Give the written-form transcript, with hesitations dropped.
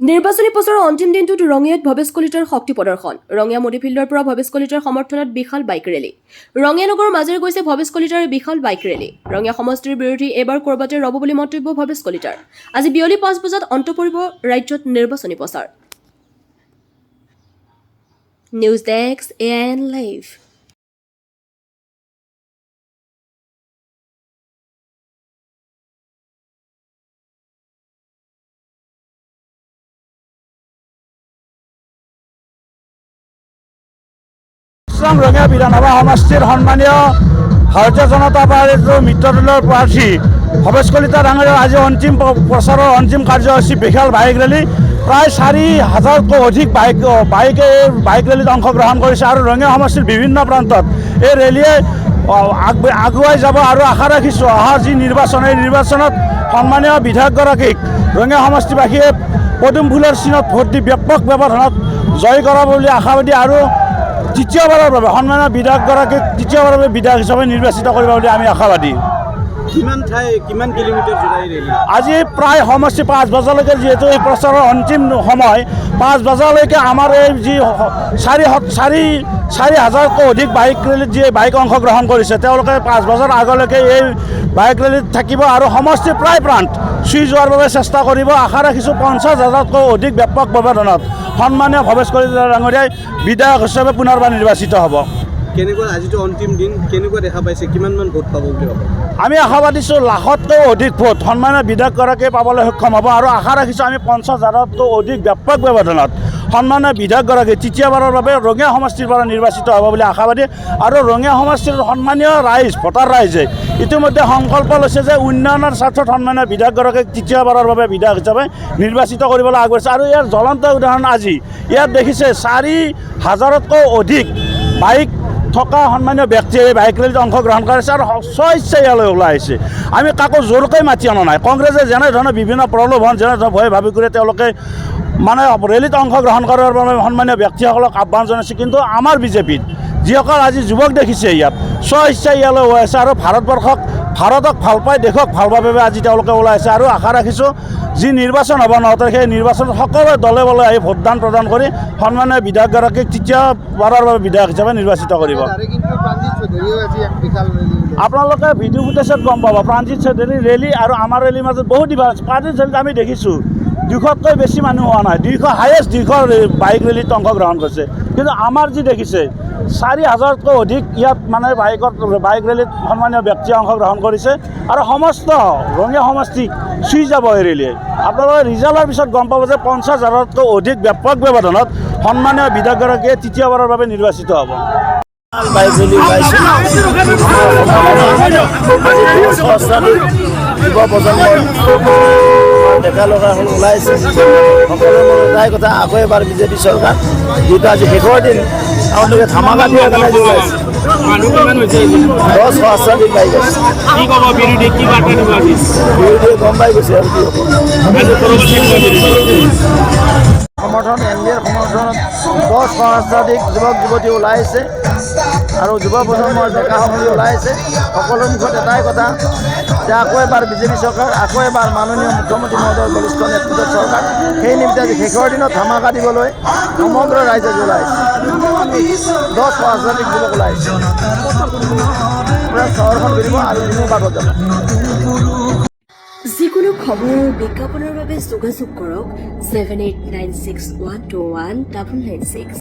নিৰ্বাচনী প্ৰচাৰৰ অন্তিম দিনটোত ৰঙিয়াত ভৱেশ কলিতাৰ শক্তি প্ৰদৰ্শন। ৰঙিয়া মোদী ফিল্ডৰ পৰা ভৱেশ কলিতাৰ সমৰ্থনত বিশাল বাইক ৰেলী। ৰঙিয়া নগৰৰ মাজেৰে গৈছে ভৱেশ কলিতাৰ বিশাল বাইক ৰেলী। ৰঙিয়া সমষ্টিৰ বিৰোধী এইবাৰ ক'ৰবাতে ৰ'ব বুলি মন্তব্য ভৱেশ কলিতাৰ। আজি বিয়লি 5 বজাত অন্ত পৰিব ৰাজ্যত নিৰ্বাচনী প্ৰচাৰ। News desk AIN live. Rangia বিধানসভা সমষ্টিৰ সন্মানীয় ভাৰতীয় জনতা পাৰ্টীৰ মিত্ৰদলৰ প্ৰাৰ্থী ভৱেশ কলিতা ডাঙৰীয়াৰ আজি অন্তিম প্ৰচাৰৰ অন্তিম কাৰ্যসূচী বিশাল বাইক ৰেলী। প্ৰায় 4,000তকৈ অধিক বাইক ৰেলীত অংশগ্ৰহণ কৰিছে আৰু ৰঙিয়া সমষ্টিৰ বিভিন্ন প্ৰান্তত এই ৰেলীয়ে আগুৱাই যাব আৰু আশা ৰাখিছোঁ অহা যি নিৰ্বাচন এই নিৰ্বাচনত সন্মানীয় বিধায়কগৰাকীক ৰঙিয়া সমষ্টিবাসীয়ে পদুম ফুলৰ চিনত ভোট দি ব্যাপক ব্যৱধানত জয় কৰাব বুলি আশাবাদী আৰু তৃতীয়বাৰৰ বাবে সন্মানীয় বিধায়কগৰাকীক তৃতীয়বাৰৰ বাবে বিধায়ক হিচাপে নিৰ্বাচিত কৰিব বুলি আমি আশাবাদী। কিমান কিলোমিটাৰ জোৰাই ৰেলী? আজি প্ৰায় সমষ্টি 5 বজালৈকে যিহেতু এই প্ৰচাৰৰ অন্তিম সময় 5 বজালৈকে আমাৰ এই যি 4,000তকৈ অধিক বাইক ৰেলীত যি বাইক অংশগ্ৰহণ কৰিছে তেওঁলোকে 5 বজাৰ আগলৈকে এই বাইক ৰেলীত থাকিব আৰু সমষ্টিৰ প্ৰায় প্ৰান্ত চুই যোৱাৰ বাবে চেষ্টা কৰিব। আশা ৰাখিছোঁ 50,000তকৈ অধিক ব্যাপক ব্যৱধানত সন্মানীয় ভৱেশ কলিতা ডাঙৰীয়াই বিধায়ক হিচাপে পুনৰবাৰ নিৰ্বাচিত হ'ব। কেনেকুৱা আজিতো অন্তিম দিন কেনেকুৱা দেখা পাইছে, কিমানমান ভোট পাব বুলি ভাবে? আমি আশাবাদীছোঁ লাখতকৈ অধিক ভোট সন্মানীয় বিধায়কগৰাকীয়ে পাবলৈ সক্ষম হ'ব আৰু আশা ৰাখিছোঁ আমি 50,000তকৈ অধিক ব্যাপক ব্যৱধানত সন্মানীয় বিধায়কগৰাকী তৃতীয়বাৰৰ বাবে ৰঙিয়া সমষ্টিৰ পৰা নিৰ্বাচিত হ'ব বুলি আশাবাদী। আৰু ৰঙিয়া সমষ্টিৰ সন্মানীয় ভোটাৰ ৰাইজে ইতিমধ্যে সংকল্প লৈছে যে উন্নয়নৰ স্বাৰ্থত সন্মানীয় বিধায়কগৰাকীক তৃতীয়বাৰৰ বাবে বিধায়ক হিচাপে নিৰ্বাচিত কৰিবলৈ আগবাঢ়িছে। আৰু ইয়াৰ জ্বলন্ত উদাহৰণ আজি ইয়াত দেখিছে 4,000তকৈ অধিক বাইক থকা সন্মানীয় ব্যক্তিয়ে এই বাইক ৰেলীত অংশগ্ৰহণ কৰিছে আৰু স্বইচ্ছাই ইয়ালৈ ওলাই আহিছে। আমি কাকো জোৰকৈ মাতি অনা নাই। কংগ্ৰেছে যেনেধৰণে বিভিন্ন প্ৰলোভন যেনেধৰণে ভয় ভাবি কৰি তেওঁলোকে ৰেলীত অংশগ্ৰহণ কৰাৰ বাবে সন্মানীয় ব্যক্তিসকলক আহ্বান জনাইছে, কিন্তু আমাৰ বিজেপিত যিসকল আজি যুৱক দেখিছে ইয়াত স্বইচ্ছাই ইয়ালৈ ওলাই আছে আৰু ভাৰতক ভাল পাই দেশক ভাল পাবৰ বাবে আজি তেওঁলোকে ওলাই আছে। আৰু আশা ৰাখিছোঁ যি নিৰ্বাচন হ'ব 9 তাৰিখে সেই নিৰ্বাচনত সকলোৱে দলে বলে আহি ভোটদান প্ৰদান কৰি সন্মানীয় বিধায়কগৰাকীক তৃতীয়বাৰৰ বাবে বিধায়ক হিচাপে নিৰ্বাচিত কৰিব। আপোনালোকে ভিডিঅ' ফুটেজত গম পাব প্ৰাণজিৎ চৌধুৰীৰ ৰেলী আৰু আমাৰ ৰেলীৰ মাজত বহুত ডিফাৰেঞ্চ। প্ৰাণজিৎ চৌধুৰীত আমি দেখিছোঁ 200তকৈ বেছি মানুহ হোৱা নাই, 200 বাইক ৰেলীত অংশগ্ৰহণ কৰিছে, কিন্তু আমাৰ যি দেখিছে 4,000তকৈ অধিক ইয়াত মানে বাইক ৰেলীত সন্মানীয় ব্যক্তিয়ে অংশগ্ৰহণ কৰিছে আৰু সমস্ত ৰঙিয়া সমষ্টিক চুই যাব এই ৰেলীয়ে। আপোনালোকে ৰিজাল্টৰ পিছত গম পাব যে 50,000তকৈ অধিক ব্যাপক ব্যৱধানত সন্মানীয় বিধায়কগৰাকীয়ে তৃতীয়বাৰৰ বাবে নিৰ্বাচিত হ'ব। বাইক ৰেলী ওলাইছে যুৱ প্ৰজন্মৰ ডেকা ল'ৰাসকল ওলাইছে। সকলোৰে মনত এটাই কথা, আকৌ এবাৰ বিজেপি চৰকাৰ যিহেতু আজি শেষৰ দিন তেওঁলোকে ধামাকা দিয়াৰ কাৰণে ওলাইছে। 10 সহস্ৰাধিক বাইক আছে। বিৰোধীয়ে গম পাই গৈছে আৰু কি হ'ব। সমৰ্থন NDAৰ সমৰ্থনত 10 সহস্ৰাধিক যুৱক যুৱতী ওলাইছে আৰু যুৱ প্ৰজন্মৰ ডেকাসকলে ওলাইছে। সকলোৰে মুখত এটাই কথা যে আকৌ এবাৰ বিজেপি চৰকাৰ, আকৌ এবাৰ মাননীয় মুখ্যমন্ত্ৰী মহোদয়ৰ বলিষ্ঠ নেতৃত্বত চৰকাৰ। সেই নিমিত্তে আজি শেষৰ দিনত ধামাকা দিবলৈ সমগ্ৰ ৰাইজে ওলাইছে। 10 সহস্ৰাধিক যুৱক ওলাইছে। পুৰা চহৰখন ঘূৰিব আৰু বাটত যাব। যিকোনো খবৰ বিজ্ঞাপনৰ বাবে যোগাযোগ কৰক 7896121996।